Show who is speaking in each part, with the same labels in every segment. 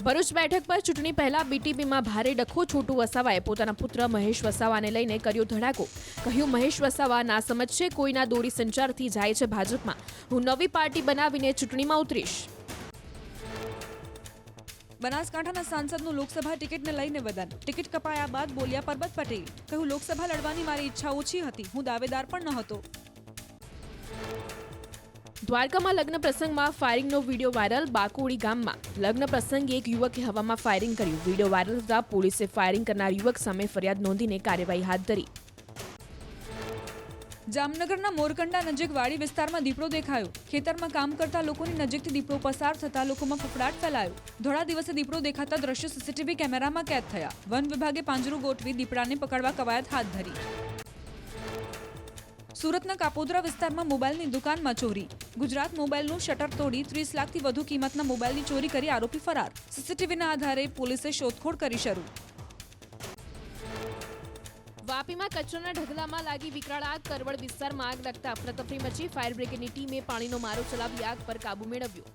Speaker 1: ભરૂચ બેઠક પર ચૂંટણી પહેલા બીટીપીમાં ભારે ડખો. છોટુ વસાવાએ પોતાના પુત્ર મહેશ વસાવાને લઈને કર્યો ધડાકો. કહ્યું, મહેશ વસાવા ના સમજશે, કોઈના દોરી સંચારથી જાય છે ભાજપમાં. હું નવી પાર્ટી બનાવીને ચૂંટણીમાં ઉતરીશ.
Speaker 2: બનાસકાંઠાના સાંસદનું લોકસભા ટિકિટને લઈને વદન. ટિકિટ કપાયા બાદ બોલ્યા પરબત પટેલ. કહ્યું, લોકસભા લડવાની મારી ઈચ્છા ઓછી હતી, હું દાવેદાર પણ નહોતો.
Speaker 1: દ્વારકામાં લગ્ન પ્રસંગમાં ફાયરિંગનો વિડીયો વાયરલ. બાકોડી ગામમાં લગ્ન પ્રસંગે એક યુવકે હવામાં ફાયરિંગ કર્યું. વિડીયો વાયરલ થતા પોલીસે ફાયરિંગ કરનાર યુવક સામે ફરિયાદ નોંધીને કાર્યવાહી હાથ ધરી.
Speaker 2: જામનગરના મોરકંડા નજીક વાડી વિસ્તારમાં દીપડો દેખાયો. ખેતરમાં કામ કરતા લોકોની નજીકથી દીપડો પસાર થતા લોકોમાં ફફડાટ ફેલાયો. ધોળા દિવસે દીપડો દેખાતા દ્રશ્યો સીસીટીવી કેમેરામાં કેદ થયા. વન વિભાગે પાંજરું ગોઠવી દીપડાને પકડવા કવાયત હાથ ધરી. સુરતના કાપોદ્રા વિસ્તારમાં મોબાઈલની દુકાનમાં ચોરી. ગુજરાત મોબાઈલનું શટર તોડી 30 લાખથી વધુ કિંમતના મોબાઈલની ચોરી કરી આરોપી ફરાર. સીસીટીવીના આધારે પોલીસે શોધખોળ કરી શરૂ.
Speaker 1: વાપીમાં કચરાના ઢગલામાં લાગી વિકરાળ આગ. કરવડ વિસ્તારમાં આગ લાગતા અફરાતફરી મચી. ફાયર બ્રિગેડની ટીમે પાણીનો મારો ચલાવી આગ પર કાબુ મેળવ્યો.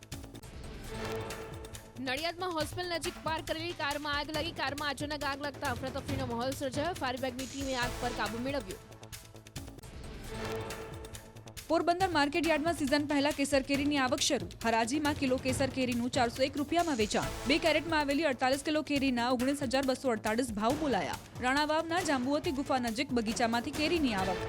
Speaker 1: નડિયાદમાં હોસ્પિટલ નજીક પાર્ક કરેલી કારમાં આગ લાગી. કારમાં અચાનક આગ લાગતા અફરાતફરીનો માહોલ સર્જાયો. ફાયર બ્રિગેડની ટીમે આગ પર કાબુ મેળવ્યો.
Speaker 2: પોરબંદર માર્કેટ યાર્ડમાં સિઝન પહેલા કેસર કેરીની આવક શરૂ. હરાજીમાં કિલો કેસર કેરીનું 401 રૂપિયામાં વેચાણ. 2 કેરેટમાં આવેલી 48 કિલો કેરીના 19,248 ભાવ બોલાયા. રાણાવાવના જાંબુવતી ગુફા નજીક બગીચામાંથી કેરીની આવક.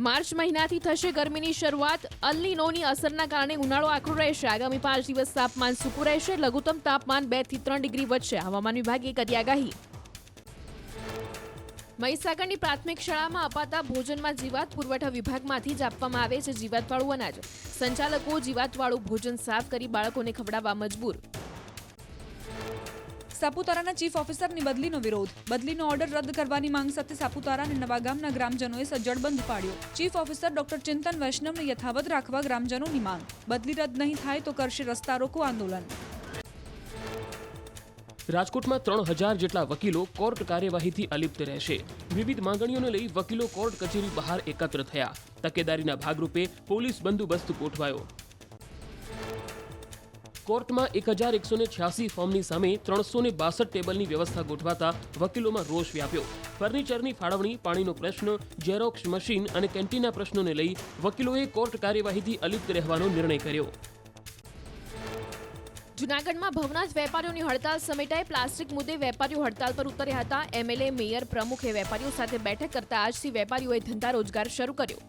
Speaker 1: માર્ચ મહિનાથી થશે ગરમીની શરૂઆત. અલ નીનોની અસરના કારણે ઉનાળો આકરો રહેશે. આગામી 5 દિવસ તાપમાન સૂકું રહેશે. લઘુત્તમ તાપમાન 2 થી 3 ડિગ્રી વધશે. હવામાન વિભાગે કરી આગાહી. મહીસાગરની પ્રાથમિક શાળામાં અપાતા ભોજનમાં જીવાત. પુરવઠા વિભાગમાંથી જ આપવામાં આવે છે જીવાતવાળું અનાજ. સંચાલકો જીવાતવાળું ભોજન સાફ કરી બાળકોને ખવડાવવા મજબૂર.
Speaker 2: સાપુતારાના ચીફ ઓફિસરની બદલીનો વિરોધ. બદલીનો ઓર્ડર રદ કરવાની માંગ સાથે સાપુતારા અને નવાગામના ગ્રામજનોએ સજ્જડ બંધ પાડ્યો. ચીફ ઓફિસર ડોક્ટર ચિંતન વૈષ્ણવને યથાવત રાખવા ગ્રામજનોની માંગ. બદલી રદ નહીં થાય તો કરશે રસ્તા રોકો આંદોલન.
Speaker 3: રાજકોટમાં 3000 જેટલા વકીલો કોર્ટ કાર્યવાહીથી અલિપ્ત રહેશે. વિવિધ માંગણીઓને લઈ વકીલો કોર્ટ કચેરી બહાર એકત્ર થયા. તકેદારીના ભાગરૂપે પોલીસ બંદોબસ્ત ગોઠવાયો. કોર્ટમાં 1186 ફોર્મની સામે 362 ટેબલની વ્યવસ્થા ગોઠવાતા વકીલોમાં રોષ વ્યાપ્યો. ફર્નિચરની ફાળવણી, પાણીનો પ્રશ્ન, ઝેરોક્સ મશીન અને કેન્ટીનના પ્રશ્નોને લઈ વકીલોએ કોર્ટ કાર્યવાહીથી અલિપ્ત રહેવાનો નિર્ણય કર્યો.
Speaker 1: જૂનાગઢમાં ભવનાથ વેપારીઓની હડતાલ સમેટાઈ. પ્લાસ્ટિક મુદ્દે વેપારીઓ હડતાલ પર ઉતર્યા હતા. એમએલએ, મેયર, પ્રમુખે વેપારીઓ સાથે બેઠક કરતા આજથી વેપારીઓએ ધંધા રોજગાર શરૂ કર્યો.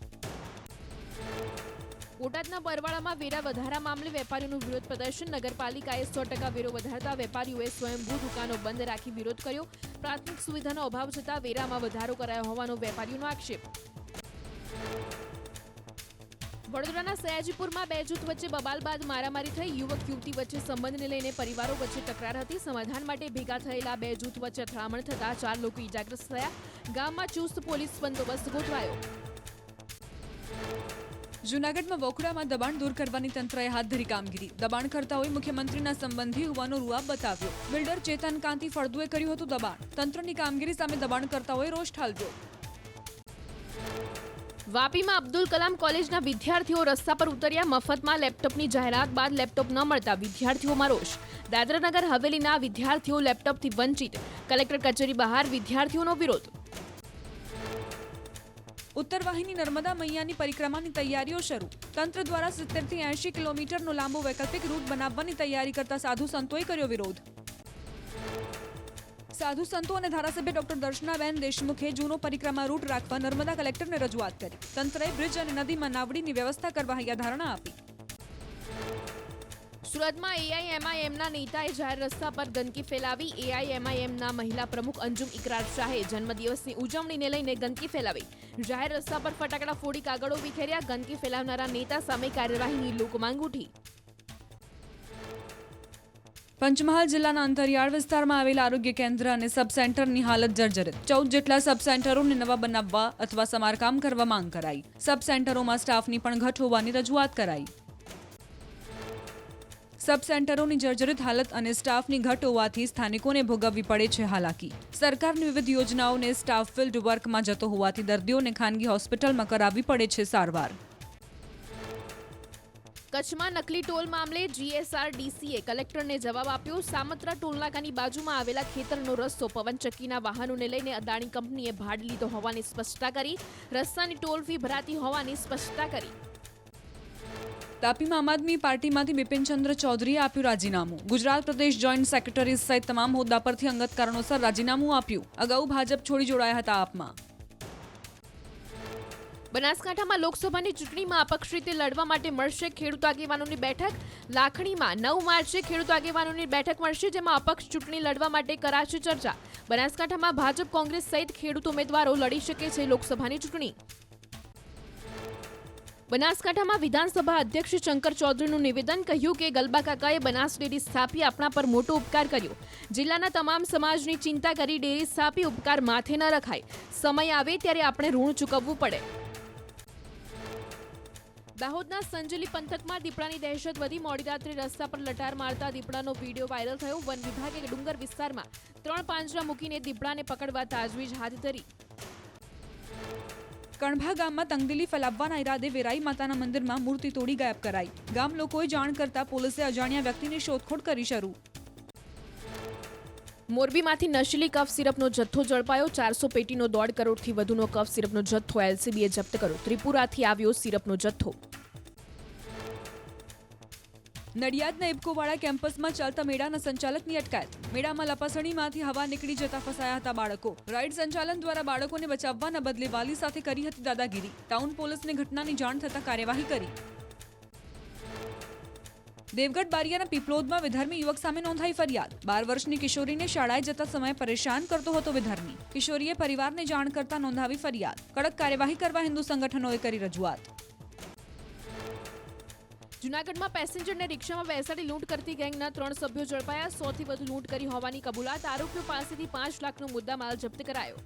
Speaker 1: બોટાદના બરવાળામાં વેરા વધારા મામલે વેપારીઓનું વિરોધ પ્રદર્શન. નગરપાલિકાએ 100% વેરો વધારતા વેપારીઓએ સ્વયંભૂ દુકાનો બંધ રાખી વિરોધ કર્યો. પ્રાથમિક સુવિધાનો અભાવ છતાં વેરામાં વધારો કરાયો હોવાનો વેપારીઓનો આક્ષેપ. વડોદરાના સયાજીપુરમાં 2 જૂથ વચ્ચે બબાલ બાદ મારામારી થઈ. યુવક યુવતી વચ્ચે સંબંધને લઈને પરિવારો વચ્ચે તકરાર હતી. સમાધાન માટે ભેગા થયેલા 2 જૂથ વચ્ચે અથડામણ થતા 4 લોકો ઈજાગ્રસ્ત થયા. ગામમાં ચુસ્ત પોલીસ બંદોબસ્ત ગોઠવાયો.
Speaker 2: જૂનાગઢમાં વોખડામાં દબાણ દૂર કરવાની તંત્રએ હાથ ધરી કામગીરી. દબાણકર્તાઓએ મુખ્યમંત્રીના સંબંધી હોવાનો રૂઆબ બતાવ્યો. બિલ્ડર ચેતન કાંતિ ફળદુએ કર્યું હતું દબાણ. તંત્રની કામગીરી સામે દબાણકર્તાઓએ રોષ ઠાલવ્યો.
Speaker 1: વાપીમાં અબ્દુલ કલામ કોલેજના વિદ્યાર્થીઓ રસ્તા પર ઉતર્યા. મફતમાં લેપટોપની જાહેરાત બાદ લેપટોપ ન મળતા વિદ્યાર્થીઓમાં રોષ. દાદરાનગર હવેલીના વિદ્યાર્થીઓ લેપટોપથી વંચિત. કલેક્ટર કચેરી બહાર વિદ્યાર્થીઓનો વિરોધ.
Speaker 2: ઉત્તર વાહિની નર્મદા મૈયાની પરિક્રમાની તૈયારીઓ શરૂ. તંત્ર દ્વારા 70 થી 80 કિલોમીટરનો લાંબો વૈકલ્પિક રૂટ બનાવવાની તૈયારી કરતા સાધુ સંતોએ કર્યો વિરોધ. સાધુ સંતો અને ધારાસભ્ય ડોક્ટર દર્શનાબેન દેશમુખે જૂનો પરિક્રમા રૂટ રાખવા નર્મદા કલેક્ટરને રજૂઆત કરી. તંત્રએ બ્રિજ અને નદીમાં નાવડીની વ્યવસ્થા કરવા ધારણા આપી.
Speaker 1: સુરતમાં એઆઈએમઆઈએમના નેતાએ જાહેર રસ્તા પર ગંદકી ફેલાવી. એઆઈએમઆઈએમના મહિલા પ્રમુખ અંજુમ ઇકરાર શાહે જન્મદિવસની ઉજવણીને લઈને ગંદકી ફેલાવી. જાહેર રસ્તા પર ફટાકડા ફોડી કાગળો વિખેર્યા. ગંદકી ફેલાવનારા નેતા સામે કાર્યવાહીની લોકમાંગ ઉઠી.
Speaker 2: પંચમહાલ જિલ્લાના અંતરિયાળ વિસ્તારમાં આવેલા આરોગ્ય કેન્દ્ર અને સબ સેન્ટરની હાલત જર્જરિત. 14 જેટલા સબ સેન્ટરોને નવા બનાવવા અથવા સમારકામ કરવા માંગ કરાઈ. સબ સેન્ટરોમાં સ્ટાફની પણ ઘટ હોવાની રજૂઆત કરાઈ. સબ સેન્ટરોની જર્જરિત હાલત અને સ્ટાફની ઘટ હોવાથી સ્થાનિકોને ભોગવવી પડે છે હાલાકી. સરકારની વિવિધ યોજનાઓને સ્ટાફ ફિલ્ડ વર્કમાં જતો હોવાથી દર્દીઓને ખાનગી હોસ્પિટલમાં કરાવવી પડે છે સારવાર.
Speaker 1: કચ્છમાં નકલી ટોલ મામલે જીએસઆરડીસીએ કલેક્ટરને જવાબ આપ્યો. સામત્રા ટોલનાકાની બાજુમાં આવેલા ખેતરનો રસ્તો પવનચક્કીના વાહનોને લઈને અદાણી કંપનીએ ભાડે લીધો હોવાની સ્પષ્ટતા કરી. રસ્તાની ટોલ ફી ભરાતી હોવાની સ્પષ્ટતા કરી.
Speaker 2: તાપીમાં આમ આદમી પાર્ટીમાંથી બિપિનચંદ્ર ચૌધરીએ આપ્યું રાજીનામું. ગુજરાત પ્રદેશ જોઈન્ટ સેક્રેટરી સહિત તમામ હોદ્દા પરથી અંગત કારણોસર રાજીનામું આપ્યું. અગાઉ ભાજપ છોડી જોડાયા હતા આપમાં.
Speaker 1: બનાસકાંઠામાં લોકસભાની ચૂંટણીમાં અપક્ષ રીતે લડવા માટે મળશે ખેડૂત આગેવાનોની બેઠક. લાખણીમાં 9 માર્ચે ખેડૂત આગેવાનોની બેઠક મળશે, જેમાં અપક્ષ ચૂંટણી લડવા માટે કરાશે ચર્ચા. બનાસકાંઠામાં ભાજપ, કોંગ્રેસ સહિત ખેડૂત ઉમેદવારો લડી શકે છે લોકસભાની ચૂંટણી. બનાસકાંઠામાં વિધાનસભા અધ્યક્ષ શંકર ચૌધરીનું નિવેદન. કહ્યું કે ગલબા કાકાએ બનાસ ડેરી સ્થાપી આપણા પર મોટો ઉપકાર કર્યો. જિલ્લાના તમામ સમાજની ચિંતા કરી ડેરી સ્થાપી ઉપકાર માથે ન રખાય. સમય આવે ત્યારે આપણે ઋણ ચૂકવવું પડે. દાહોદના સંજેલી પંથકમાં દીપડાની દહેશત વધી. મોડી રાત્રે રસ્તા પર લટાર મારતા દીપડાનો વિડીયો વાયરલ થયો. વન વિભાગે ડુંગર વિસ્તારમાં 3 પાંજરા મૂકીને દીપડાને પકડવા તાજવીજ હાથ ધરી.
Speaker 2: કણભા ગામમાં તંગદિલી ફેલાવવાના ઈરાદે વેરાઈ માતાના મંદિરમાં મૂર્તિ તોડી ગાયબ કરાઈ. ગામ લોકોએ જાણ કરતા પોલીસે અજાણ્યા વ્યક્તિની શોધખોળ કરી શરૂ.
Speaker 1: મોરબીમાંથી નશીલી કફ સિરપનો જથ્થો ઝડપાયો. 400 પેટીનો 1.5 કરોડથી વધુનો કફ સિરપનો જથ્થો એલસીબીએ જપ્ત કર્યો. ત્રિપુરાથી આવ્યો સિરપનો જથ્થો.
Speaker 2: નડિયાદના ઇબકોવાડા કેમ્પસમાં ચાલતા મેળાના સંચાલકની અટકાયત. મેળામાં લપાસણીમાંથી હવા નીકળી જતા ફસાયા હતા બાળકો. રાઇડ સંચાલન દ્વારા બાળકોને બચાવવાના બદલે વાલી સાથે કરી હતી દાદાગીરી. ટાઉન પોલીસને ઘટનાની જાણ થતા કાર્યવાહી કરી. દેવગઢ બારિયાના પીપલોદમાં વિધર્મી યુવક સામે નોંધાઈ ફરિયાદ. 12 વર્ષની કિશોરીને શાળાએ જતા સમયે પરેશાન કરતો હતો વિધર્મી. કિશોરીએ પરિવારને જાણ કરતા નોંધાવી ફરિયાદ. કડક કાર્યવાહી કરવા હિન્દુ સંગઠનોએ કરી રજૂઆત.
Speaker 1: જૂનાગઢમાં પેસેન્જરને રિક્ષામાં બેસાડી લૂંટ કરતી ગેંગના 3 સભ્યો ઝડપાયા. 100થી વધુ લૂંટ કરી હોવાની કબૂલાત. આરોપીઓ પાસેથી 5 લાખનો મુદ્દામાલ જપ્ત કરાયો.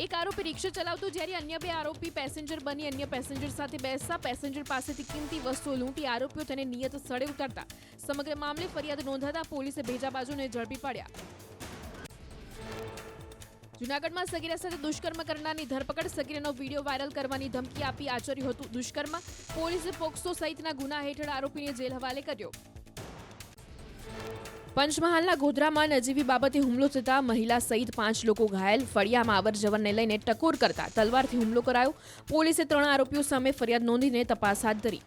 Speaker 1: એક આરોપી રિક્ષા ચલાવતો, જ્યારે અન્ય 2 આરોપી પેસેન્જર બની અન્ય પેસેન્જર સાથે બેસતા પેસેન્જર પાસેથી કિંમતી વસ્તુઓ લૂંટી આરોપીઓ તેને નિયત સ્થળે ઉતારતા. સમગ્ર મામલે ફરિયાદ નોંધાતા પોલીસે ભેજાબાજોને ઝડપી પાડ્યા. જૂનાગઢમાં સગીરા સાથે દુષ્કર્મ કરનારની ધરપકડ. સગીરાનો વિડીયો વાયરલ કરવાની ધમકી આપી આચર્યું હતું દુષ્કર્મ. પોલીસે પોક્સો સહિતના ગુના હેઠળ આરોપીને જેલ હવાલે કર્યો. પંચમહાલના ગોધરામાં નજીવી બાબતે હુમલો થતા મહિલા સહિત 5 લોકો ઘાયલ. ફળિયામાં અવરજવરને લઈને ટકોર કરતા તલવારથી હુમલો કરાયો. પોલીસે 3 આરોપીઓ સામે ફરિયાદ નોંધીને તપાસ હાથ ધરી.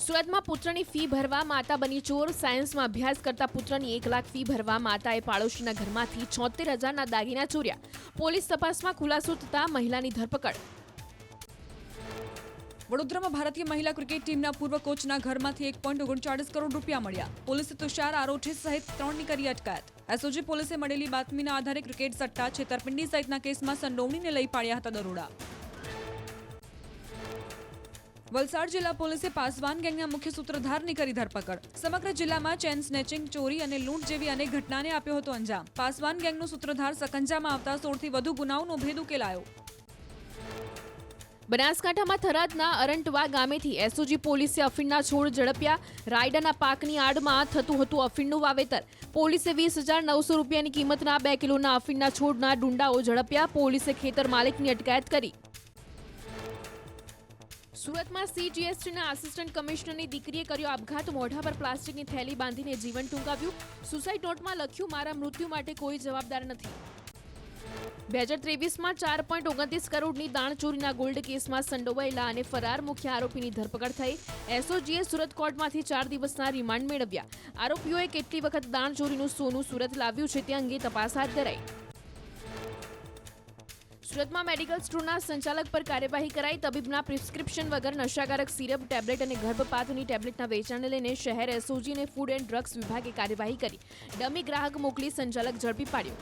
Speaker 1: સુરતમાં પુત્રની ફી ભરવા માતા બની ચોર. સાયન્સમાં અભ્યાસ કરતા પુત્રની 1 લાખ ફી ભરવા માતાએ પાડોશીના ઘરમાંથી 76,000ના દાગીના ચોર્યા. પોલીસ તપાસમાં ખુલાસો થતા મહિલાની ધરપકડ.
Speaker 2: વડોદરામાં ભારતીય મહિલા ક્રિકેટ ટીમના પૂર્વ કોચના ઘરમાંથી 1.39 કરોડ રૂપિયા મળ્યા. પોલીસે તુષાર આરોઠે સહિત 3ની કરી અટકાયત. એસઓજી પોલીસે મળેલી બાતમીના આધારે ક્રિકેટ સટ્ટા, છેતરપિંડી સહિતના કેસમાં સંડોવણીને લઈ પાડ્યા હતા દરોડા. વલસાડ જિલ્લા પોલીસે પાસવાન ગેંગના મુખ્ય સૂત્રધારની કરી ધરપકડ. સમગ્ર જિલ્લામાં ચેન સ્નેચિંગ, ચોરી અને લૂંટ જેવી અનેક ઘટનાને આપ્યો હતો અંજામ. પાસવાન ગેંગનો સૂત્રધાર સકંજામાં આવતા 16થી વધુ ગુનાઓનો ભેદ ઉકેલાયો.
Speaker 1: બનાસકાંઠામાં થરાદના અરંટવા ગામેથી એસઓજી પોલીસે અફીણના છોડ ઝડપ્યા. રાયડાના પાકની આડમાં થતું હતું અફીણનું વાવેતર. પોલીસે 20,900 રૂપિયાની કિંમતના 2 કિલોના અફીણના છોડના ડુંડાઓ ઝડપ્યા. પોલીસે ખેતર માલિકની અટકાયત કરી. સુરતમાં સીજીએસટીના આસિસ્ટન્ટ કમિશનરની દીકરીએ કર્યો આપઘાત. મોઢા પર પ્લાસ્ટિકની થેલી બાંધીને જીવન ટૂંકાવ્યું. સુસાઇડ નોટમાં લખ્યું, મારા મૃત્યુ માટે કોઈ જવાબદાર નથી. 2023માં 4.29 કરોડની દાણચોરીના ગોલ્ડ કેસમાં સંડોવાયેલા અને ફરાર મુખ્ય આરોપીની ધરપકડ થઈ. એસઓજીએ સુરત કોર્ટમાંથી 4 દિવસના રિમાન્ડ મેળવ્યા. આરોપીઓએ કેટલી વખત દાણચોરીનું સોનું સુરત લાવ્યું છે તે અંગે તપાસ હાથ ધરાઈ. સુરતમાં મેડિકલ સ્ટોરના સંચાલક પર કાર્યવાહી કરાઈ. તબીબના પ્રિસ્ક્રિપ્શન વગર નશાકારક સિરપ, ટેબ્લેટ અને ગર્ભપાતની ટેબ્લેટના વેચાણને લઈને શહેર એસઓજી અને ફૂડ એન્ડ ડ્રગ્સ વિભાગે કાર્યવાહી કરી. ડમી ગ્રાહક મોકલી સંચાલક ઝડપી પાડ્યો.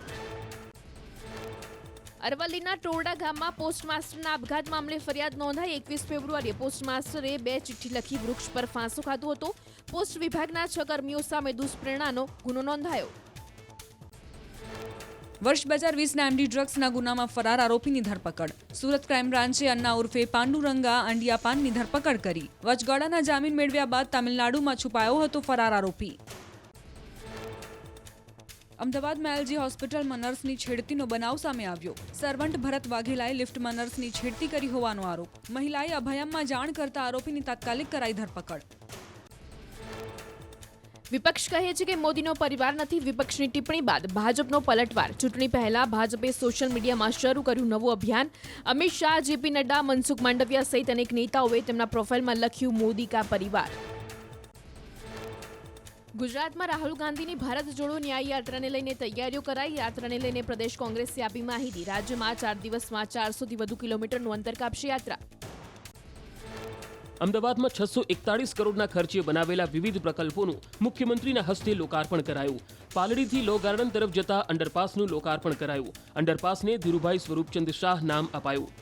Speaker 1: અરવલ્લીના ટોરડા ગામમાં પોસ્ટમાસ્ટરના આપઘાત મામલે ફરિયાદ નોંધાઈ. 21 ફેબ્રુઆરીએ પોસ્ટમાસ્ટરે 2 ચિઠ્ઠી લખી વૃક્ષ પર ફાંસો ખાધો હતો. પોસ્ટ વિભાગના 6 કર્મીઓ સામે દુષ્પ્રેરણાનો ગુનો નોંધાયો.
Speaker 2: વર્ષ 2020ના એમડી ડ્રગ્સના ગુનામાં ફરાર આરોપીની ધરપકડ. સુરત ક્રાઇમ બ્રાન્ચે અન્ના ઉર્ફે પાંડુરંગા અંડિયાપાનની ધરપકડ કરી. વચગાળાના જામીન મેળવ્યા બાદ તામિલનાડુમાં છુપાયો હતો ફરાર આરોપી. અમદાવાદમાં એલજી હોસ્પિટલમાં નર્સની છેડતીનો બનાવ સામે આવ્યો. સર્વન્ટ ભરત વાઘેલાએ લિફ્ટમાં નર્સની છેડતી કરી હોવાનો આરોપ. મહિલાએ અભયમમાં જાણ કરતા આરોપીની તાત્કાલિક કરાઈ ધરપકડ.
Speaker 1: વિપક્ષ કહે છે કે મોદીનો પરિવાર નથી. વિપક્ષની ટિપ્પણી બાદ ભાજપનો પલટવાર. ચૂંટણી પહેલા ભાજપે સોશિયલ મીડિયામાં શરૂ કર્યું નવું અભિયાન. અમિત શાહ, જેપી નડ્ડા, મનસુખ માંડવિયા સહિત અનેક નેતાઓએ તેમના પ્રોફાઇલમાં લખ્યું મોદી કા પરિવાર. ગુજરાતમાં રાહુલ ગાંધીની ભારત જોડો ન્યાય યાત્રાને લઈને તૈયારીઓ કરાઈ. યાત્રાને લઈને પ્રદેશ કોંગ્રેસે આપી માહિતી. રાજ્યમાં 4 દિવસમાં 400થી વધુ કિલોમીટરનું અંતર કાપશે યાત્રા.
Speaker 3: અમદાવાદમાં 641 કરોડના ખર્ચે બનાવેલા વિવિધ પ્રકલ્પોનું મુખ્યમંત્રીના હસ્તે લોકાર્પણ કરાયું. પાલડીથી લો ગાર્ડન તરફ જતા અંડરપાસનું લોકાર્પણ કરાયું. અંડરપાસને ધીરુભાઈ સ્વરૂપચંદ શાહ નામ અપાયું.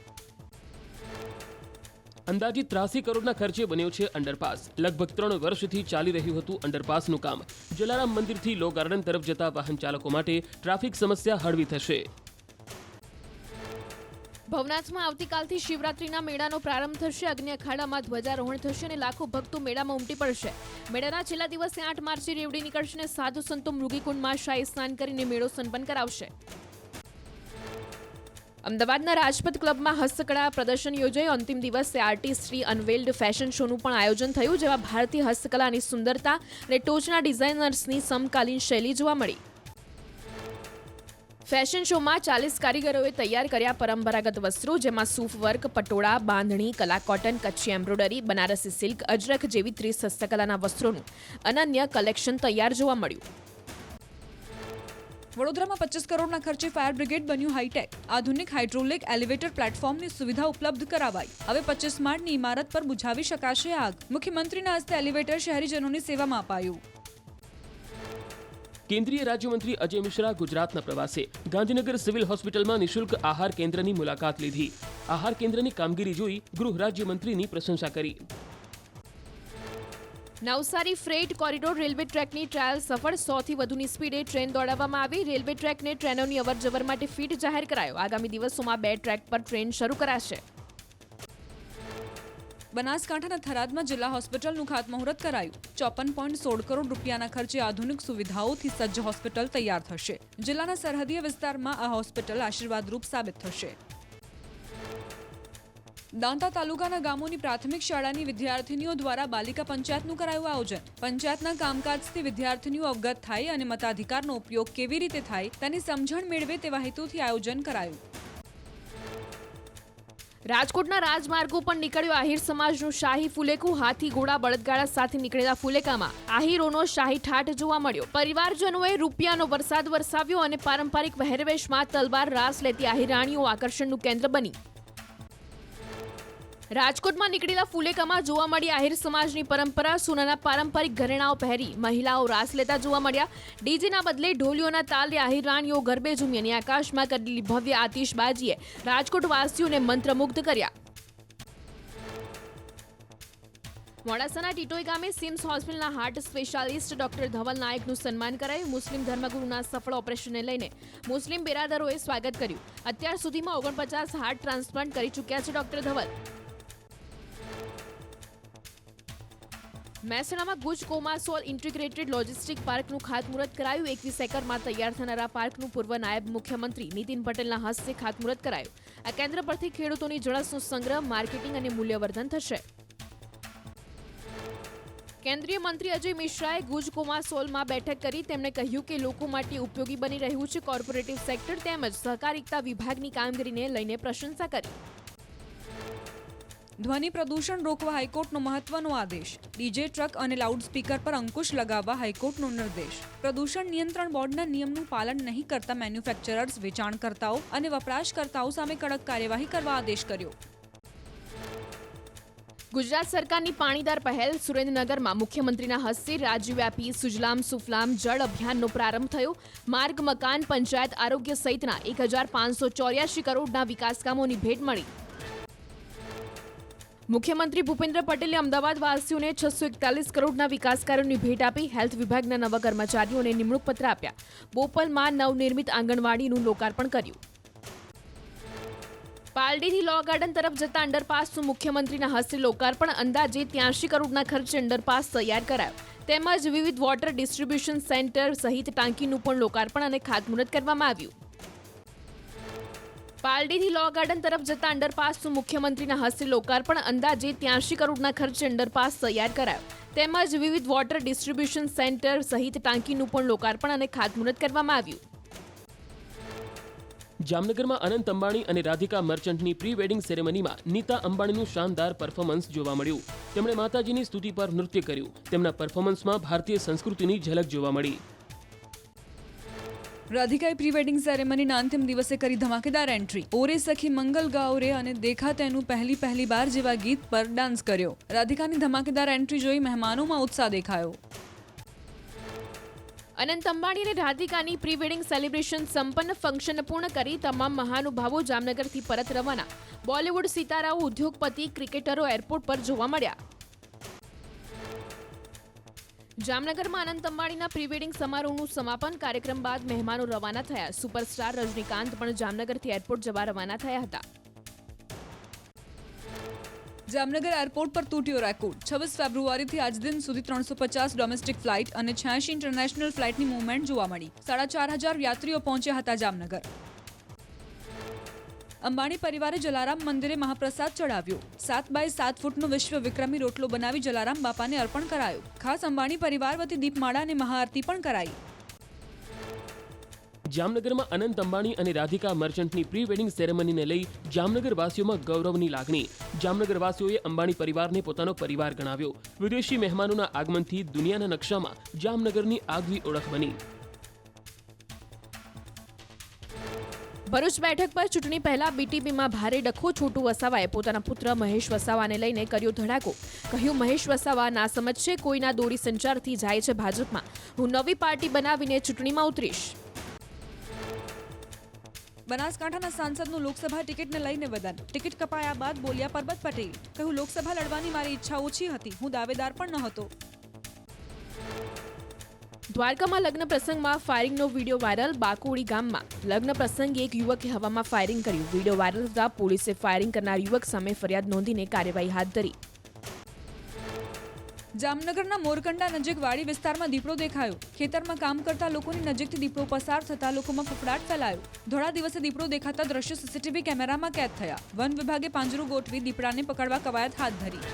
Speaker 3: અંદાજિત 83 કરોડના ખર્ચે બન્યો છે અંડરપાસ. લગભગ 3 વર્ષથી ચાલી રહ્યું હતું અંડરપાસનું કામ. જલારામ મંદિરથી લો ગાર્ડન તરફ જતા વાહન ચાલકો માટે ટ્રાફિક સમસ્યા હળવી થશે.
Speaker 1: ભવનાથમાં આવતીકાલથી શિવરાત્રીના મેળાનો પ્રારંભ થશે. અગ્નિ અખાડામાં ધ્વજારોહણ થશે અને લાખો ભક્તો મેળામાં ઉમટી પડશે. મેળાના છેલ્લા દિવસે 8 માર્ચે રેવડી નીકળશે અને સાધુ સંતો મૃગીકુંડમાં શાહી સ્નાન કરીને મેળો સંપન્ન કરાવશે. અમદાવાદના રાજપથ ક્લબમાં હસ્તકળા પ્રદર્શન યોજાયું. અંતિમ દિવસે આર્ટિસ્ટ્રી અનવેલ્ડ ફેશન શોનું પણ આયોજન થયું, જેમાં ભારતીય હસ્તકલાની સુંદરતા અને ટોચના ડિઝાઇનર્સની સમકાલીન શૈલી જોવા મળી. ફેશન શોમાં 40 કારીગરોએ તૈયાર કર્યા પરંપરાગત વસ્ત્રો, જેમાં સૂફ work, patola, bandhani, kala cotton, Kutchi embroidery, Banarasi silk, Ajrakh જેવી 30 હસ્તકલાના વસ્ત્રોનું અનન્ય કલેક્શન તૈયાર જોવા મળ્યું.
Speaker 2: વડોદરામાં 25 કરોડના ખર્ચે ફાયર બ્રિગેડ બન્યું હાઈટેક. આધુનિક હાઇડ્રોલિક એલિવેટર પ્લેટફોર્મની સુવિધા ઉપલબ્ધ કરાવાઈ. હવે 25 માળની ઇમારત પર બુઝાવી શકાશે આગ. મુખ્યમંત્રીના હસ્તે એલિવેટર શહેરીજનોની સેવામાં અપાયું.
Speaker 3: કેન્દ્રીય રાજ્યમંત્રી અજય મિશ્રા ગુજરાતના પ્રવાસે. ગાંધીનગર સિવિલ હોસ્પિટલમાં નિઃશુલ્ક આહાર કેન્દ્રની મુલાકાત લીધી. આહાર કેન્દ્રની કામગીરી જોઈ ગૃહ રાજ્યમંત્રીની પ્રશંસા કરી.
Speaker 1: નવસારી ફ્રેટ કોરિડોર રેલવે ટ્રેકની ટ્રાયલ સફળ. 100થી વધુની સ્પીડે ટ્રેન દોડાવવામાં આવી. રેલવે ટ્રેકને ટ્રેનોની અવરજવર માટે ફિટ જાહેર કરાયો. આગામી દિવસોમાં 2 ટ્રેક પર ટ્રેન શરૂ કરાશે.
Speaker 2: બનાસકાંઠાના થરાદમાં જિલ્લા હોસ્પિટલનું ખાતમુહૂર્ત કરાયું. 54.16 કરોડ રૂપિયાના ખર્ચે આધુનિક સુવિધાઓથી સજ્જ હોસ્પિટલ તૈયાર થશે. જિલ્લાના સરહદીય વિસ્તારમાં આ હોસ્પિટલ આશીર્વાદરૂપ સાબિત થશે. દાંતા તાલુકાના ગામોની પ્રાથમિક શાળાની વિદ્યાર્થીનીઓ દ્વારા બાલિકા પંચાયતનું કરાયું આયોજન. પંચાયતના કામકાજથી વિદ્યાર્થીનીઓ અવગત થાય અને મતાધિકારનો ઉપયોગ કેવી રીતે થાય તેની સમજણ મેળવે તેવા હેતુથી આયોજન કરાયું.
Speaker 1: રાજકોટના રાજમાર્ગો પર નીકળ્યો આહિર સમાજનું શાહી ફુલેકું. હાથી, ઘોડા, બળદગાડા સાથે નીકળેલા ફુલેકામાં આહિરોનો શાહી ઠાઠ જોવા મળ્યો. પરિવારજનોએ રૂપિયાનો વરસાદ વરસાવ્યો અને પારંપરિક પહેરવેશમાં તલવાર રાસ લેતી આહિરાણીઓ આકર્ષણનું કેન્દ્ર બની. રાજકોટમાં નીકળેલા ફુલેકામાં જોવા મળી આહિર સમાજની પરંપરા. સોનાના પારંપરિક ઘરેણાઓ પહેરી મહિલાઓ રાસ લેતા જોવા મળ્યા. ડીજેના બદલે ઢોલિયોના તાલે આહિર રાણીઓ ગરબે ઝૂમી અને આકાશમાં કરેલી ભવ્ય આતિશબાજીએ રાજકોટવાસીઓને મંત્રમુગ્ધ કર્યા. મોડાસાના ટીટોઈ ગામે સિમ્સ હોસ્પિટલના હાર્ટ સ્પેશિયાલિસ્ટ ડોક્ટર ધવલ નાયકનું સન્માન કરાયું. મુસ્લિમ ધર્મગુરુના સફળ ઓપરેશનને લઈને મુસ્લિમ બિરાદરોએ સ્વાગત કર્યું. અત્યાર સુધીમાં 49 હાર્ટ ટ્રાન્સપ્લાન્ટ કરી ચૂક્યા છે ડોક્ટર ધવલ. મહેસાણામાં ગુજ કોમાસોલ ઇન્ટિગ્રેટેડ લોજિસ્ટિક પાર્કનું ખાતમુહૂર્ત કરાયું. 21 એકરમાં તૈયાર થનારા પાર્કનું પૂર્વ નાયબ મુખ્યમંત્રી નીતિન પટેલના હસ્તે ખાતમુહૂર્ત કરાયું. આ કેન્દ્ર પરથી ખેડૂતોની જણસનો સંગ્રહ, માર્કેટિંગ અને મૂલ્યવર્ધન થશે. કેન્દ્રીય મંત્રી અજય મિશ્રાએ ગુજ કોમાસોલમાં બેઠક કરી. તેમણે કહ્યું કે લોકો માટે ઉપયોગી બની રહ્યું છે કોર્પોરેટિવ સેક્ટર, તેમજ સહકારિતા વિભાગની કામગીરીને લઈને પ્રશંસા કરી.
Speaker 2: ધ્વનિ પ્રદૂષણ રોકવા હાઈકોર્ટનો મહત્વનો આદેશ. ડીજે, ટ્રક અને લાઉડસ્પીકર પર અંકુશ લગાવવા હાઈકોર્ટનો નિર્દેશ. પ્રદૂષણ નિયંત્રણ બોર્ડના નિયમનું પાલન નહીં કરતા મેન્યુફેક્ચરર્સ, વેચાણકર્તાઓ અને વપરાશકર્તાઓ સામે કડક કાર્યવાહી કરવા આદેશ કર્યો.
Speaker 1: ગુજરાત સરકારની પાણીદાર પહેલ. સુરેન્દ્રનગરમાં મુખ્યમંત્રીના હસ્તે રાજ્યવ્યાપી સુજલામ સુફલામ જળ અભિયાનનો પ્રારંભ થયો. માર્ગ, મકાન, પંચાયત, આરોગ્ય સહિતના 1584 કરોડના વિકાસકામોની ભેટ મળી. મુખ્યમંત્રી ભૂપેન્દ્ર પટેલે અમદાવાદવાસીઓને 641 કરોડના વિકાસ કાર્યોની ભેટ આપી. હેલ્થ વિભાગના નવા કર્મચારીઓને નિમણૂક પત્ર આપ્યા. બોપલમાં નવનિર્મિત આંગણવાડીનું લોકાર્પણ કર્યું. પાલડીથી લો ગાર્ડન તરફ જતા અંડરપાસનું મુખ્યમંત્રીના હસ્તે લોકાર્પણ. અંદાજે 83 કરોડના ખર્ચે અંડરપાસ તૈયાર કરાયો. તેમજ વિવિધ વોટર ડિસ્ટ્રીબ્યુશન સેન્ટર સહિત ટાંકીનું પણ લોકાર્પણ અને ખાતમુહૂર્ત કરવામાં આવ્યું. પાલડીથી લો ગાર્ડન તરફ જતા અંડરપાસનું મુખ્યમંત્રીના હસ્તે લોકાર્પણ. અંદાજે 83 કરોડના ખર્ચે અંડરપાસ તૈયાર કરાયો. તેમજ વિવિધ વોટર ડિસ્ટ્રીબ્યુશન સેન્ટર સહિત ટાંકીનું પણ લોકાર્પણ અને ખાતમુહૂર્ત કરવામાં આવ્યું.
Speaker 3: જામનગરમાં અનંત અંબાણી અને રાધિકા મર્ચન્ટની પ્રી વેડિંગ સેરેમનીમાં નીતા અંબાણીનું શાનદાર પરફોર્મન્સ જોવા મળ્યું. તેમણે માતાજીની સ્તુતિ પર નૃત્ય કર્યું. તેમના પરફોર્મન્સમાં ભારતીય સંસ્કૃતિની ઝલક જોવા મળી.
Speaker 2: રાધિકાએ પ્રી વેડિંગ સેરેમનીના અંતિમ દિવસે કરી ધમાકેદાર એન્ટ્રી. ઓરે સખી મંગલ ગાઓ રે અને દેખા તેનું પહેલી બાર જેવા ગીત પર ડાન્સ કર્યો. રાધિકાની ધમાકેદાર એન્ટ્રી જોઈ મહેમાનોમાં ઉત્સાહ દેખાયો.
Speaker 1: અનંત અંબાણી અને રાધિકાની પ્રી વેડિંગ સેલિબ્રેશન સંપન્ન. ફંક્શન પૂર્ણ કરી તમામ મહાનુભાવો જામનગરથી પરત રવાના. બોલિવૂડ સિતારાઓ, ઉદ્યોગપતિ, ક્રિકેટરો એરપોર્ટ પર જોવા મળ્યા. જામનગરમાં અનંત અંબાણીના પ્રી વેડિંગ સમારોહનું સમાપન કાર્યક્રમ બાદ મહેમાનો રવાના થયા. સુપરસ્ટાર રજનીકાંત પણ જામનગરથી એરપોર્ટ જવા રવાના થયા હતા.
Speaker 2: જામનગર એરપોર્ટ પર તૂટ્યો રેકોર્ડ. 26 ફેબ્રુઆરીથી આજ દિન સુધી 350 ડોમેસ્ટિક ફ્લાઇટ અને 86 ઇન્ટરનેશનલ ફ્લાઇટની મૂવમેન્ટ જોવા મળી. 4,500 યાત્રીઓ પહોંચ્યા હતા જામનગર. અંબાણી પરિવારે જલારામ મંદિરે મહાપ્રસાદ ચડાવ્યો. 7x7 ફૂટનો વિશ્વ વિક્રમી રોટલો બનાવી જલારામ બાપાને અર્પણ કરાયો. ખાસ અંબાણી પરિવાર વતી દીપમાળા અને મહાઆરતી પણ કરાઈ.
Speaker 3: જામનગરમાં અનંત અંબાણી અને રાધિકા મર્ચન્ટની પ્રી વેડિંગ સેરેમનીને લઈ જામનગરવાસીઓમાં ગૌરવની લાગણી. જામનગરવાસીઓએ અંબાણી પરિવારને પોતાનો પરિવાર ગણાવ્યો. વિદેશી મહેમાનોના આગમનથી દુનિયાના નકશામાં જામનગરની આગવી ઓળખ બની.
Speaker 1: ભરૂચ બેઠક પર ચૂંટણી પહેલા બીટીબીમાં ભારે ડખો. છોટુ વસાવાએ પોતાના પુત્ર મહેશ વસાવાને લઈને કર્યો ધડાકો. કહ્યું, મહેશ વસાવા ના સમજશે, કોઈના દોડી સંચારથી જાય છે ભાજપમાં. હું નવી પાર્ટી બનાવીને ચૂંટણીમાં ઉતરીશ.
Speaker 2: બનાસકાંઠાના સાંસદનું લોકસભા ટિકિટને લઈને વદન. ટિકિટ કપાયા બાદ બોલ્યા પરબત પટેલ. કહ્યું, લોકસભા લડવાની મારી ઈચ્છા ઓછી હતી, હું દાવેદાર પણ ન હતો.
Speaker 1: દ્વારકામાં લગ્ન પ્રસંગમાં ફાયરિંગનો વિડીયો વાયરલ. બાકોડી ગામમાં લગ્ન પ્રસંગે એક યુવકે હવામાં ફાયરિંગ કર્યું. વિડીયો વાયરલ થતા પોલીસે ફાયરિંગ કરનાર યુવક સામે ફરિયાદ નોંધીને કાર્યવાહી હાથ ધરી.
Speaker 2: જામનગરના મોરકંડા નજીક વાડી વિસ્તારમાં દીપડો દેખાયો. ખેતરમાં કામ કરતા લોકોની નજીકથી દીપડો પસાર થતા લોકોમાં ફફડાટ ફેલાયો. ધોળા દિવસે દીપડો દેખાતા દ્રશ્યો સીસીટીવી કેમેરામાં કેદ થયા. વન વિભાગે પાંજરું ગોઠવી દીપડાને પકડવા કવાયત હાથ ધરી.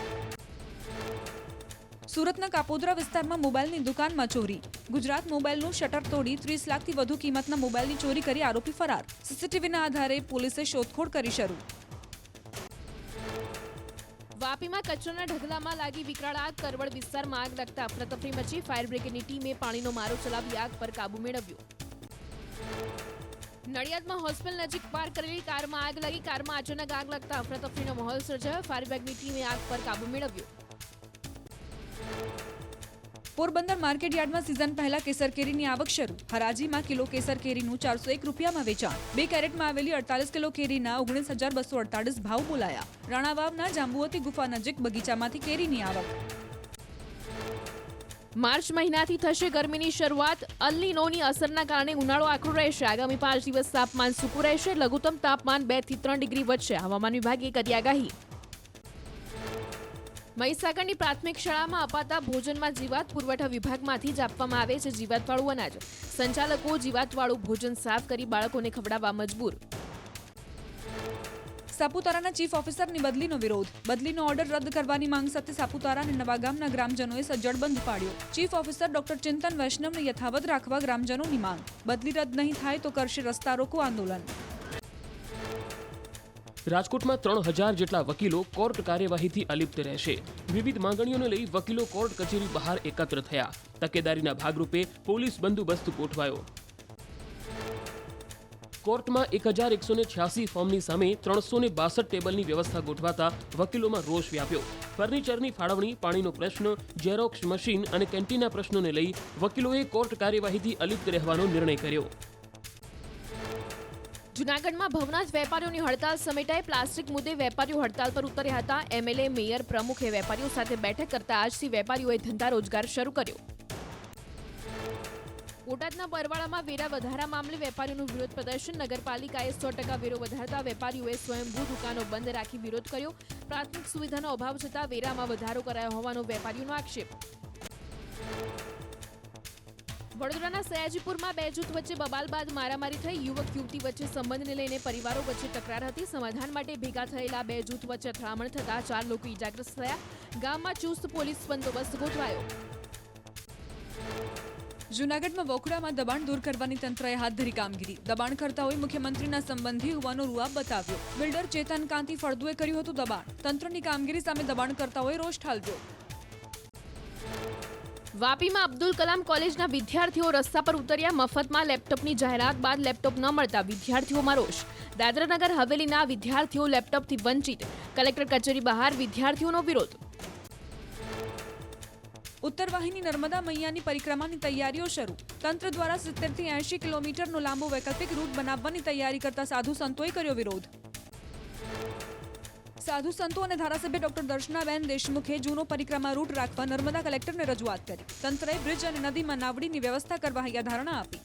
Speaker 2: સુરતના કાપોદ્રા વિસ્તારમાં મોબાઈલની દુકાનમાં ચોરી. ગુજરાત મોબાઈલનું શટર તોડી 30 લાખથી વધુ કિંમતના મોબાઈલની ચોરી કરી આરોપી ફરાર. સીસીટીવીના આધારે પોલીસે શોધખોળ કરી શરૂ.
Speaker 1: વાપીમાં કચરાના ઢગલામાં લાગી વિકરાળ આગ. કરવડ વિસ્તારમાં આગ લાગતા અફરાતફરી મચી. ફાયર બ્રિગેડની ટીમે પાણીનો મારો ચલાવી આગ પર કાબુ મેળવ્યો. નડિયાદમાં હોસ્પિટલ નજીક પાર્ક કરેલી કારમાં આગ લાગી. કારમાં અચાનક આગ લાગતા અફરાતફરીનો માહોલ સર્જાયો. ફાયર બ્રિગેડની ટીમે આગ પર કાબુ મેળવ્યો.
Speaker 2: પોરબંદર માર્કેટ યાર્ડમાં સિઝન પહેલા કેસર કેરીની આવક શરૂ. હરાજીમાં કિલો કેસર કેરીનું 401 રૂપિયામાં વેચાણ. 2 કેરેટમાં આવેલી 48 કિલો કેરીના 19,248 ભાવ બોલાયા. રાણાવાવના જાંબુવતી ગુફા નજીક બગીચામાંથી કેરીની આવક.
Speaker 1: માર્ચ મહિનાથી થશે ગરમીની શરૂઆત. અલ નીનોની અસરના કારણે ઉનાળો આકરો રહેશે. આગામી 5 દિવસ તાપમાન સૂકું રહેશે. લઘુત્તમ તાપમાન 2 થી 3 ડિગ્રી વધશે. હવામાન વિભાગે કરી આગાહી. મહીસાગરની પ્રાથમિક શાળામાં અપાતા ભોજનમાં જીવાત પુરવઠા વિભાગમાંથી જ આપવામાં આવે છે જીવાતવાળું અનાજ. સંચાલકો જીવાતવાળું ભોજન સાફ કરી બાળકોને ખવડાવવા મજબૂર.
Speaker 2: સાપુતારાના ચીફ ઓફિસરની બદલીનો વિરોધ. બદલીનો ઓર્ડર રદ કરવાની માંગ સાથે સાપુતારા અને નવાગામના ગ્રામજનોએ સજ્જડ બંધ પાડ્યો. ચીફ ઓફિસર ડોક્ટર ચિંતન વૈષ્ણવને યથાવત રાખવા ગ્રામજનોની માંગ. બદલી રદ નહીં થાય તો કરશે રસ્તા રોકો આંદોલન.
Speaker 3: રાજકોટમાં 3,000 જેટલા વકીલો કોર્ટ કાર્યવાહીથી અલિપ્ત રહેશે. વિવિધ માંગણીઓને લઈ વકીલો કોર્ટ કચેરી બહાર એકત્ર થયા. તકેદારીના ભાગરૂપે પોલીસ બંદોબસ્ત ગોઠવાયો. કોર્ટમાં 1,186 ફોર્મની સામે 362 ટેબલની વ્યવસ્થા ગોઠવાતા વકીલોમાં રોષ વ્યાપ્યો. ફર્નિચરની ફાળવણી, પાણીનો પ્રશ્ન, ઝેરોક્સ મશીન અને કેન્ટીનના પ્રશ્નોને લઈ વકીલોએ કોર્ટ કાર્યવાહીથી અલિપ્ત રહેવાનો નિર્ણય કર્યો.
Speaker 1: જૂનાગઢમાં ભવનાથ વેપારીઓની હડતાલ સમેટાઈ. પ્લાસ્ટિક મુદ્દે વેપારીઓ હડતાલ પર ઉતર્યા હતા. એમએલએ, મેયર, પ્રમુખે વેપારીઓ સાથે બેઠક કરતા આજથી વેપારીઓએ ધંધા રોજગાર શરૂ કર્યો. બોટાદના બરવાળામાં વેરા વધારા મામલે વેપારીઓનું વિરોધ પ્રદર્શન. નગરપાલિકાએ 100% વેરો વધારતા વેપારીઓએ સ્વયંભૂ દુકાનો બંધ રાખી વિરોધ કર્યો. પ્રાથમિક સુવિધાનો અભાવ છતાં વેરામાં વધારો કરાયો હોવાનો વેપારીઓનો આક્ષેપ. વડોદરાના સયાજીપુરમાં બે જૂથ વચ્ચે બબાલ બાદ મારામારી થઈ. યુવક યુવતી વચ્ચે સંબંધને લઈને પરિવારો વચ્ચે તકરાર હતી. સમાધાન માટે ભેગા થયેલા બે જૂથ વચ્ચે અથડામણ થતા 4 લોકો ઈજાગ્રસ્ત થયા. ગામમાં ચુસ્ત પોલીસ બંદોબસ્ત ગોઠવાયો.
Speaker 2: જૂનાગઢમાં વોખડામાં દબાણ દૂર કરવાની તંત્રએ હાથ ધરી કામગીરી. દબાણકર્તાઓએ મુખ્યમંત્રીના સંબંધી હોવાનો રૂઆબ બતાવ્યો. બિલ્ડર ચેતન કાંતિ ફળદુએ કર્યું હતું દબાણ. તંત્રની કામગીરી સામે દબાણકર્તાઓએ રોષ ઠાલવ્યો.
Speaker 1: વાપીમાં અબ્દુલ કલામ કોલેજના વિદ્યાર્થીઓ રસ્તા પર ઉતર્યા. મફતમાં લેપટોપની જાહેરાત બાદ લેપટોપ ન મળતા વિદ્યાર્થીઓમાં રોષ. દાદરાનગર હવેલીના વિદ્યાર્થીઓ લેપટોપથી વંચિત. કલેક્ટર કચેરી બહાર વિદ્યાર્થીઓનો વિરોધ.
Speaker 2: ઉત્તરવાહિની નર્મદા મૈયાની પરિક્રમાની તૈયારીઓ શરૂ. તંત્ર દ્વારા 70 થી 80 કિલોમીટરનો લાંબો વૈકલ્પિક રૂટ બનાવવાની તૈયારી કરતા સાધુ સંતોએ કર્યો વિરોધ. સાધુ સંતો અને ધારાસભ્ય ડોક્ટર દર્શનાબેન દેશમુખે જૂનો પરિક્રમા રૂટ રાખવા નર્મદા કલેક્ટરને રજૂઆત કરી. તંત્રએ બ્રિજ અને નદીમાં નાવડીની વ્યવસ્થા કરવા ધારણા આપી.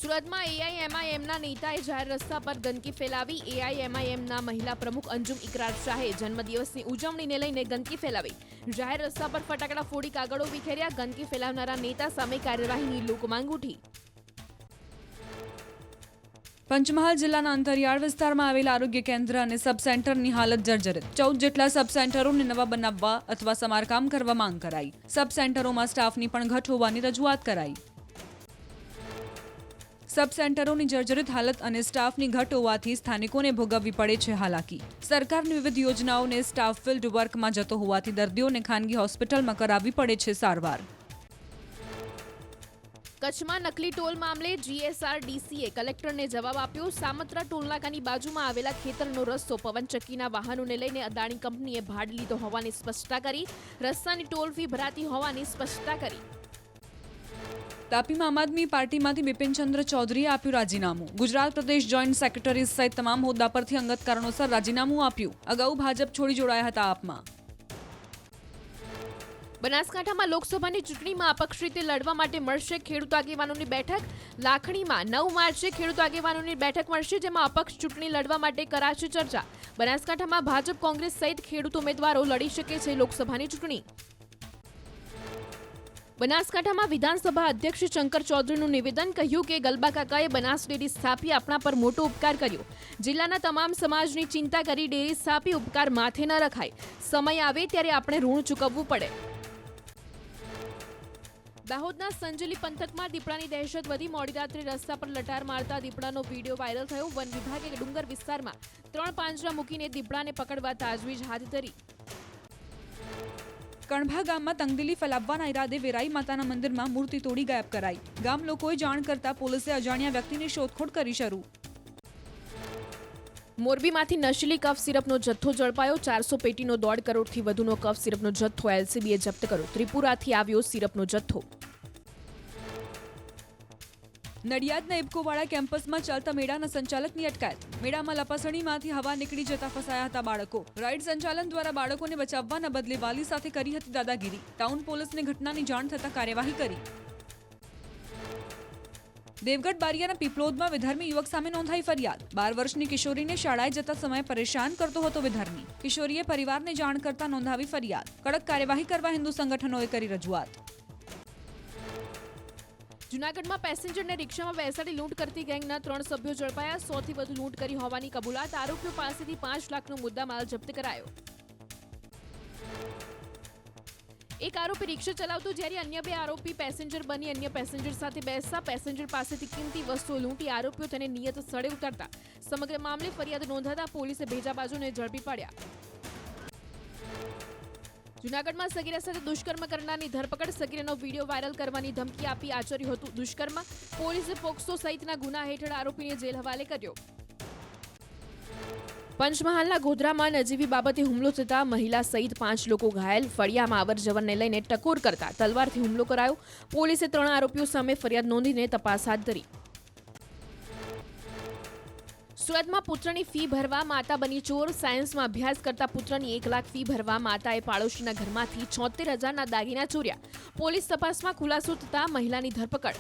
Speaker 1: સુરતમાં એઆઈએમઆઈએમના નેતાએ જાહેર રસ્તા પર ગંદકી ફેલાવી. એઆઈએમઆઈએમના મહિલા પ્રમુખ અંજુમ ઇકરાર શાહે જન્મદિવસની ઉજવણીને લઈને ગંદકી ફેલાવી. જાહેર રસ્તા પર ફટાકડા ફોડી કાગળો વિખેર્યા. ગંદકી ફેલાવનારા નેતા સામે કાર્યવાહીની લોકમાંગ ઉઠી.
Speaker 2: પંચમહાલ જિલ્લાના અંતરિયાળ વિસ્તારમાં આવેલા આરોગ્ય કેન્દ્ર અને સબ સેન્ટરની હાલત જર્જરિત. 14 જેટલા સબ સેન્ટરોને નવા બનાવવા અથવા સમારકામ કરવા માંગ કરાઈ. સબ સેન્ટરોમાં સ્ટાફની પણ ઘટ હોવાની રજૂઆત કરાઈ. સબ સેન્ટરોની જર્જરિત હાલત અને સ્ટાફની ઘટ હોવાથી સ્થાનિકોને ભોગવવી પડે છે હાલાકી. સરકારની વિવિધ યોજનાઓને સ્ટાફ ફિલ્ડ વર્કમાં જતો હોવાથી દર્દીઓને ખાનગી હોસ્પિટલમાં કરાવવી પડે છે સારવાર.
Speaker 1: કચ્છમાં નકલી ટોલ મામલે જીએસઆરડીસીએ કલેક્ટરને જવાબ આપ્યો. સામત્રા ટોલનાકાની બાજુમાં આવેલા ખેતરનો રસ્તો પવનચક્કીના વાહનોને લઈને અદાણી કંપનીએ ભાડે લીધો હોવાની સ્પષ્ટતા કરી. રસ્તાની ટોલ ફી ભરાતી હોવાની સ્પષ્ટતા કરી.
Speaker 2: તાપીમાં આમ આદમી પાર્ટીમાંથી બિપિનચંદ્ર ચૌધરીએ આપ્યું રાજીનામું. ગુજરાત પ્રદેશ જોઈન્ટ સેક્રેટરી સહિત તમામ હોદ્દા પરથી અંગત કારણોસર રાજીનામું આપ્યું. અગાઉ ભાજપ છોડી જોડાયા હતા આપમાં.
Speaker 1: બનાસકાંઠામાં લોકસભાની ચૂંટણીમાં અપક્ષ રીતે લડવા માટે મળશે ખેડૂત આગેવાનોની બેઠક. લાખણીમાં 9 માર્ચે ખેડૂત આગેવાનોની બેઠક મળશે, જેમાં અપક્ષ ચૂંટણી લડવા માટે કરાશે ચર્ચા. બનાસકાંઠામાં ભાજપ કોંગ્રેસ સહિત ખેડૂત ઉમેદવારો લડી શકે છે લોકસભાની ચૂંટણી. બનાસકાંઠામાં વિધાનસભા અધ્યક્ષ શંકર ચૌધરીનું નિવેદન. કહ્યું કે ગલબા કાકાએ બનાસ ડેરી સ્થાપી આપણા પર મોટો ઉપકાર કર્યો. જિલ્લાના તમામ સમાજની ચિંતા કરી ડેરી સ્થાપી ઉપકાર માથે ન રખાય. સમય આવે ત્યારે આપણે ઋણ ચૂકવવું પડે. દાહોદના સંજલી પંથકમાં દીપડાની દહેશત વધી. મોડી રાત્રે રસ્તા પર લટાર મારતા દીપડાનો વિડીયો વાયરલ થયો. વન વિભાગે ડુંગર વિસ્તારમાં 3 પાંજરા મૂકીને દીપડાને પકડવા તાજવીજ હાથ ધરી.
Speaker 2: કણભા ગામમાં તંગદિલી ફેલાવવાના ઈરાદે વેરાઈ માતાના મંદિરમાં મૂર્તિ તોડી ગાયબ કરાઈ. ગામ લોકોએ જાણ કરતા પોલીસે અજાણ્યા વ્યક્તિની શોધખોળ કરી શરૂ.
Speaker 1: મોરબીમાંથી નશીલી કફ સિરપનો જથ્થો ઝડપાયો. 400 પેટીનો 1.5 કરોડથી વધુનો કફ સિરપનો જથ્થો એલસીબીએ જપ્ત કર્યો. ત્રિપુરાથી આવ્યો સિરપનો જથ્થો.
Speaker 2: નડિયાદના ઇબકોવાળા કેમ્પસમાં ચાલતા મેળાના સંચાલકની અટકાયત. મેળામાં લપાસણીમાંથી હવા નીકળી જતા ફસાયા હતા બાળકો. રાઇડ સંચાલન દ્વારા બાળકોને બચાવવાના બદલે વાલી સાથે કરી હતી દાદાગીરી. ટાઉન પોલીસને ઘટનાની જાણ થતાં કાર્યવાહી કરી. દેવગઢ બારિયાના પીપલોદમાં વિધર્મી યુવક સામે નોંધાઈ ફરિયાદ. 12 વર્ષની કિશોરીને શાળાએ જતા સમયે પરેશાન કરતો હતો વિધર્મી. કિશોરીએ પરિવારને જાણ કરતા નોંધાવી ફરિયાદ. કડક કાર્યવાહી કરવા હિન્દુ સંગઠનોએ કરી રજૂઆત. જૂનાગઢમાં પેસેન્જરને રિક્ષામાં બેસાડી લૂંટ કરતી ગેંગના 3 સભ્યો ઝડપાયા. 100 થી વધુ લૂંટ કરી હોવાની કબૂલાત. આરોપીઓ પાસેથી 5 લાખનો મુદ્દામાલ જપ્ત કરાયો. એક આરોપી રિક્ષા ચલાવતો, જ્યારે અન્ય 2 આરોપી પેસેન્જર બની અન્ય પેસેન્જર સાથે બેસતા પેસેન્જર પાસેથી કિંમતી વસ્તુઓ લૂંટી આરોપીઓ તેને નિયત સ્થળે ઉતારતા. સમગ્ર મામલે ફરિયાદ નોંધાતા પોલીસે ભેજાબાજોને ઝડપી પાડ્યા. જૂનાગઢમાં સગીરા સાથે દુષ્કર્મ કરનારની ધરપકડ. સગીરાનો વિડીયો વાયરલ કરવાની ધમકી આપી આચર્યું હતું દુષ્કર્મ. પોલીસે પોક્સો સહિતના ગુના હેઠળ આરોપીને જેલ હવાલે કર્યો. પંચમહાલના ગોધરામાં નજીવી બાબતે હુમલો થતા મહિલા સહિત 5 લોકો ઘાયલ. ફળિયામાં અવરજવરને લઈને ટકોર કરતા તલવારથી હુમલો કરાયો. પોલીસે 3 આરોપીઓ સામે ફરિયાદ નોંધીને તપાસ હાથ ધરી.
Speaker 1: સુરતમાં પુત્રની ફી ભરવા માતા બની ચોર. સાયન્સમાં અભ્યાસ કરતા પુત્રની 1 લાખ ફી ભરવા માતાએ પાડોશીના ઘરમાંથી 76,000ના દાગીના ચોર્યા. પોલીસ તપાસમાં ખુલાસો થતા મહિલાની ધરપકડ.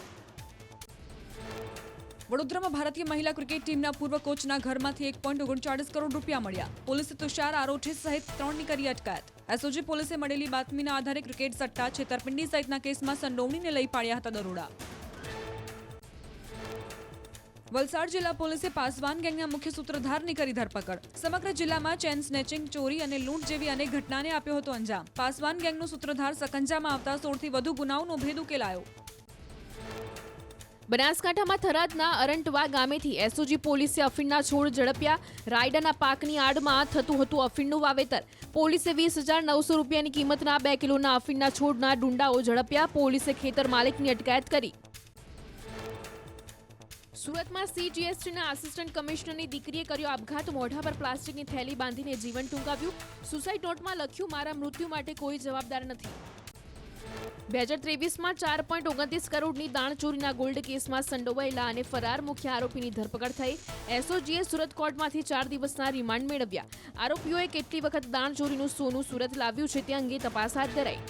Speaker 2: વડોદરામાં ભારતીય મહિલા ક્રિકેટ ટીમના પૂર્વ કોચના ઘરમાંથી 1.39 કરોડ રૂપિયા મળ્યા. પોલીસે તુષાર આરોઠે સહિત 3ની કરી અટકાયત. એસઓજી પોલીસે મળેલી બાતમીના આધારે ક્રિકેટ સટ્ટા, છેતરપિંડી સહિતના કેસમાં સંડોવણીને લઈ પાડ્યા હતા દરોડા. વલસાડ જિલ્લા પોલીસે પાસવાન ગેંગના મુખ્ય સૂત્રધારની કરી ધરપકડ. સમગ્ર જિલ્લામાં ચેન સ્નેચિંગ, ચોરી અને લૂંટ જેવી અનેક ઘટનાને આપ્યો હતો અંજામ. પાસવાન ગેંગનો સૂત્રધાર સકંજામાં આવતા 16થી વધુ ગુનાઓનો ભેદ ઉકેલાયો.
Speaker 1: બનાસકાંઠામાં થરાદના અરંટવા ગામેથી એસઓજી પોલીસે અફીણના છોડ ઝડપ્યા. રાયડાના પાકની આડમાં થતું હતું અફીણનું વાવેતર. પોલીસે 20,900 રૂપિયાની કિંમતના 2 કિલોના અફીણના છોડના ડુંડાઓ ઝડપ્યા. પોલીસે ખેતર માલિકની અટકાયત કરી. સુરતમાં સીજીએસટીના આસિસ્ટન્ટ કમિશનરની દીકરીએ કર્યો આપઘાત. મોઢા પર પ્લાસ્ટિકની થેલી બાંધીને જીવન ટૂંકાવ્યું. સુસાઇડ નોટમાં લખ્યું, મારા મૃત્યુ માટે કોઈ જવાબદાર નથી. 2023માં 4.29 કરોડની દાણચોરીના ગોલ્ડ કેસમાં સંડોવાયેલા અને ફરાર મુખ્ય આરોપીની ધરપકડ થઈ. એસઓજીએ સુરત કોર્ટમાંથી 4 દિવસના રિમાન્ડ મેળવ્યા. આરોપીઓએ કેટલી વખત દાણચોરીનું સોનું સુરત લાવ્યું છે તે અંગે તપાસ હાથ ધરાઈ.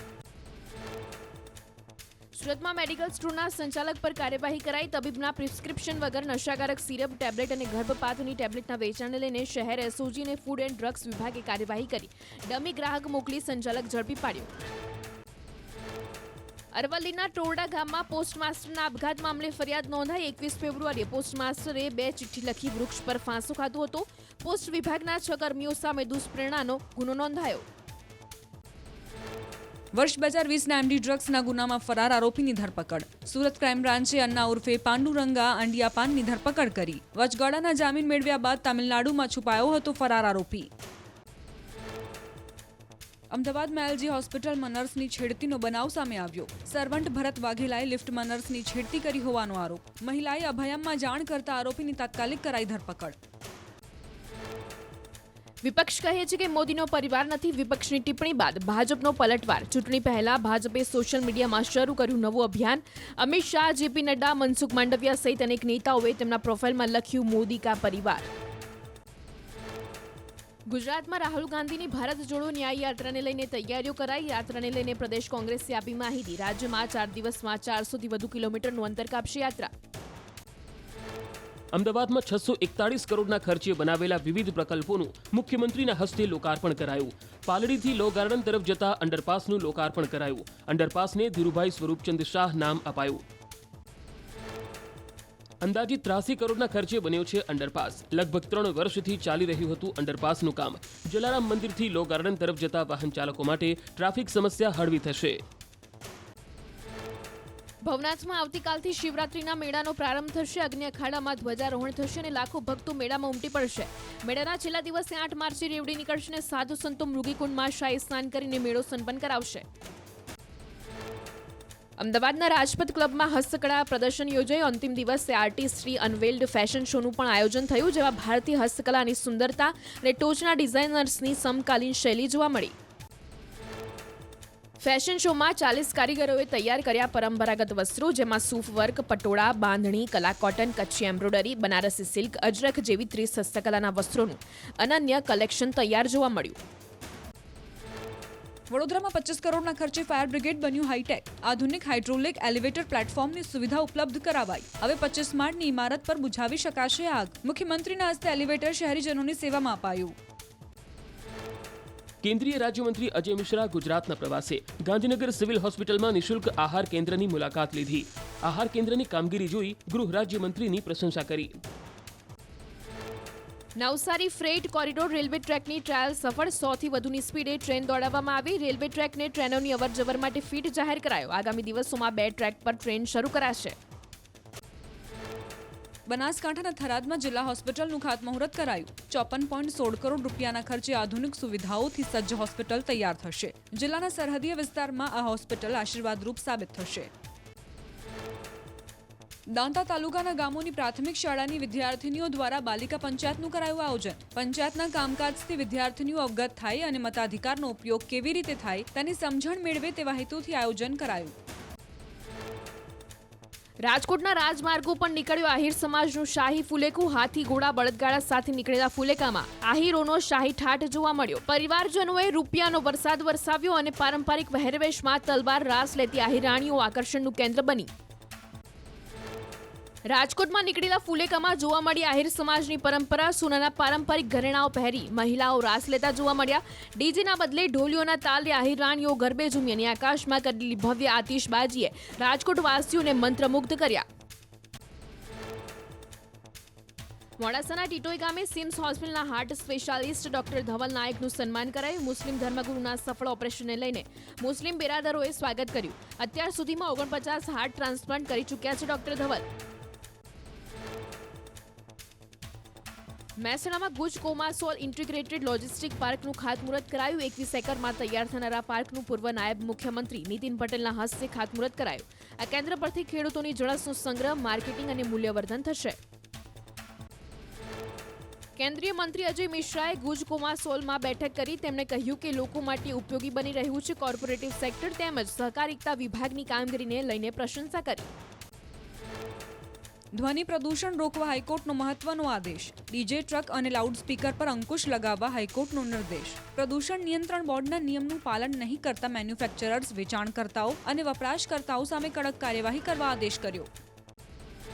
Speaker 1: સુરતમાં મેડિકલ સ્ટોરના સંચાલક પર કાર્યવાહી કરાઈ. તબીબના પ્રિસ્ક્રિપ્શન વગર નશાકારક સિરપ, ટેબ્લેટ અને ગર્ભપાતની ટેબ્લેટના વેચાણને લઈને શહેર એસઓજી અને ફૂડ એન્ડ ડ્રગ્સ વિભાગે કાર્યવાહી કરી. ડમી ગ્રાહક મોકલી સંચાલક ઝડપી પાડ્યો. અરવલ્લીના ટોરડા ગામમાં પોસ્ટમાસ્ટરના આપઘાત મામલે ફરિયાદ નોંધાઈ. 21 ફેબ્રુઆરીએ પોસ્ટમાસ્ટરે 2 ચિઠ્ઠી લખી વૃક્ષ પર ફાંસો ખાધો હતો. પોસ્ટ વિભાગના 6 કર્મીઓ સામે દુષ્પ્રેરણાનો ગુનો નોંધાયો.
Speaker 2: વર્ષ 2020ના એમડી ડ્રગ્સના ગુનામાં ફરાર આરોપીની ધરપકડ. સુરત ક્રાઇમ બ્રાન્ચે અન્ના ઉર્ફે પાંડુરંગા અંડિયાપાનની ધરપકડ કરી. વચગાળાના જામીન મેળવ્યા બાદ તામિલનાડુમાં છુપાયો હતો ફરાર આરોપી. અમદાવાદમાં એલજી હોસ્પિટલમાં નર્સની છેડતીનો બનાવ સામે આવ્યો. સર્વન્ટ ભરત વાઘેલાએ લિફ્ટમાં નર્સની છેડતી કરી હોવાનો આરોપ. મહિલાએ અભયમમાં જાણ કરતા આરોપીની તાત્કાલિક કરાઈ ધરપકડ.
Speaker 1: વિપક્ષ કહે છે કે મોદીનો પરિવાર નથી. વિપક્ષની ટિપ્પણી બાદ ભાજપનો પલટવાર. ચૂંટણી પહેલા ભાજપે સોશિયલ મીડિયામાં શરૂ કર્યું નવું અભિયાન. અમિત શાહ, જેપી નડ્ડા, મનસુખ માંડવિયા સહિત અનેક નેતાઓએ તેમના પ્રોફાઇલમાં લખ્યું, મોદી કા પરિવાર. ગુજરાતમાં રાહુલ ગાંધીની ભારત જોડો ન્યાય યાત્રાને લઈને તૈયારીઓ કરાઈ. યાત્રાને લઈને પ્રદેશ કોંગ્રેસે આપી માહિતી. રાજ્યમાં 4 દિવસમાં 400થી વધુ કિલોમીટરનું અંતર કાપશે યાત્રા.
Speaker 3: અમદાવાદમાં 641 કરોડના ખર્ચે બનાવેલા વિવિધ પ્રકલ્પોનું મુખ્યમંત્રીના હસ્તે લોકાર્પણ કરાયું. પાલડીથી લો ગાર્ડન તરફ જતા અંડરપાસનું લોકાર્પણ કરાયું. અંડરપાસને ધીરુભાઈ સ્વરૂપચંદ શાહ નામ અપાયું. અંદાજિત 83 કરોડના ખર્ચે બન્યો છે અંડરપાસ. લગભગ 3 વર્ષથી ચાલી રહ્યું હતું અંડરપાસનું કામ. જલારામ મંદિરથી લો ગાર્ડન તરફ જતા વાહન ચાલકો માટે ટ્રાફિક સમસ્યા હળવી થશે.
Speaker 1: ભવનાથમાં આવતીકાલથી શિવરાત્રીના મેળાનો પ્રારંભ થશે. અગ્નિ અખાડામાં ધ્વજારોહણ થશે અને લાખો ભક્તો મેળામાં ઉમટી પડશે. મેળાના છેલ્લા દિવસે 8 માર્ચે રેવડી નીકળશે અને સાધુ સંતો મૃગીકુંડમાં શાહી સ્નાન કરીને મેળો સંપન્ન કરાવશે. અમદાવાદના રાજપથ ક્લબમાં હસ્તકળા પ્રદર્શન યોજાયું. અંતિમ દિવસે આર્ટિસ્ટ્રી અનવેલ્ડ ફેશન શોનું પણ આયોજન થયું, જેમાં ભારતીય હસ્તકલાની સુંદરતા અને ટોચના ડિઝાઇનર્સની સમકાલીન શૈલી જોવા મળી. ફેશન શોમાં 40 કારીગરોએ તૈયાર કર્યા પરંપરાગત વસ્ત્રો, જેમાં સૂફ work, patola, bandhani, kala cotton, Kutchi embroidery, Banarasi silk, Ajrakh જેવી 30 હસ્તકલાના વસ્ત્રોનું અનન્ય કલેક્શન તૈયાર જોવા મળ્યું.
Speaker 2: વડોદરામાં 25 કરોડના ખર્ચે ફાયર બ્રિગેડ બન્યું હાઈટેક. આધુનિક હાઇડ્રોલિક એલિવેટર પ્લેટફોર્મની સુવિધા ઉપલબ્ધ કરાવાઈ. હવે 25 માળની ઇમારત પર બુઝાવી શકાશે આગ. મુખ્યમંત્રીના હસ્તે એલિવેટર શહેરીજનોની સેવામાં અપાયું.
Speaker 3: કેન્દ્રીય રાજ્યમંત્રી અજય મિશ્રા ગુજરાતના પ્રવાસે. ગાંધીનગર સિવિલ હોસ્પિટલમાં નિઃશુલ્ક આહાર કેન્દ્રની મુલાકાત લીધી. આહાર કેન્દ્રની કામગીરી જોઈ ગૃહ રાજ્યમંત્રીની પ્રશંસા કરી.
Speaker 1: નવસારી ફ્રેટ કોરિડોર રેલવે ટ્રેકની ટ્રાયલ સફળ. 100થી વધુની સ્પીડે ટ્રેન દોડાવવામાં આવી. રેલવે ટ્રેકને ટ્રેનોની અવરજવર માટે ફિટ જાહેર કરાયો. આગામી દિવસોમાં 2 ટ્રેક પર ટ્રેન શરૂ કરાશે.
Speaker 2: બનાસકાંઠાના થરાદમાં જિલ્લા હોસ્પિટલનું ખાતમુહૂર્ત કરાયું. 54.16 કરોડ રૂપિયાના ખર્ચે આધુનિક સુવિધાઓથી સજ્જ હોસ્પિટલ તૈયાર થશે. જિલ્લાના સરહદીય વિસ્તારમાં આ હોસ્પિટલ આશીર્વાદરૂપ સાબિત થશે. દાંતા તાલુકાના ગામોની પ્રાથમિક શાળાની વિદ્યાર્થીનીઓ દ્વારા બાલિકા પંચાયતનું કરાયું આયોજન. પંચાયતના કામકાજથી વિદ્યાર્થીનીઓ અવગત થાય અને મતાધિકારનો ઉપયોગ કેવી રીતે થાય તેની સમજણ મેળવે તેવા હેતુથી આયોજન કરાયું.
Speaker 1: રાજકોટના રાજમાર્ગો પર નીકળ્યો આહિર સમાજનું શાહી ફુલેકું. હાથી ઘોડા બળદગાડા સાથે નીકળેલા ફુલેકામાં આહિરોનો શાહી ઠાઠ જોવા મળ્યો. પરિવારજનોએ રૂપિયાનો વરસાદ વરસાવ્યો અને પારંપરિક પહેરવેશમાં તલવાર રાસ લેતી આહિરાણીઓ આકર્ષણનું કેન્દ્ર બની. રાજકોટમાં નીકળેલા ફુલેકામાં જોવા મળી આહિર સમાજની પરંપરા. સોનાના પારંપરિક ઘરેણાઓ પહેરી મહિલાઓ રાસ લેતા જોવા મળ્યા. ડીજેના બદલે ઢોલિયોના તાલે આહિરાણીઓ ગરબે ઝૂમી અને આકાશમાં કરેલી ભવ્ય આતિશબાજીએ રાજકોટ વાસીઓને મંત્રમુગ્ધ કર્યા. મોડાસાના ટીટોઈ ગામે સિમ્સ હોસ્પિટલના હાર્ટ સ્પેશિયાલિસ્ટ ડોક્ટર ધવલ નાયકનું સન્માન કરાયું. મુસ્લિમ ધર્મગુરુના સફળ ઓપરેશનને લઈને મુસ્લિમ બિરાદરોએ સ્વાગત કર્યું. અત્યાર સુધીમાં 49 હાર્ટ ટ્રાન્સપ્લાન્ટ કરી ચૂક્યા છે ડોક્ટર ધવલ. મહેસાણામાં ગુજ કોમાસોલ ઇન્ટિગ્રેટેડ લોજિસ્ટિક પાર્કનું ખાતમુહૂર્ત કરાયું. 21 એકરમાં તૈયાર થનારા પાર્કનું પૂર્વ નાયબ મુખ્યમંત્રી નીતિન પટેલના હસ્તે ખાતમુહૂર્ત કરાયું. આ કેન્દ્ર પરથી ખેડૂતોની જણસનો સંગ્રહ, માર્કેટિંગ અને મૂલ્યવર્ધન થશે. કેન્દ્રીય મંત્રી અજય મિશ્રાએ ગુજ કોમાસોલમાં બેઠક કરી. તેમણે કહ્યું કે લોકો માટે ઉપયોગી બની રહ્યું છે કોર્પોરેટિવ સેક્ટર તેમજ સહકારિતા વિભાગની કામગીરીને લઈને પ્રશંસા કરી.
Speaker 2: ધ્વનિ પ્રદૂષણ રોકવા હાઈકોર્ટનો મહત્વનો આદેશ. ડીજે, ટ્રક અને લાઉડસ્પીકર પર અંકુશ લગાવવા હાઈકોર્ટનો નિર્દેશ. પ્રદૂષણ નિયંત્રણ બોર્ડના નિયમનું પાલન નહીં કરતા મેન્યુફેક્ચરર્સ, વેચાણકર્તાઓ અને વપરાશકર્તાઓ સામે કડક કાર્યવાહી કરવા આદેશ કર્યો.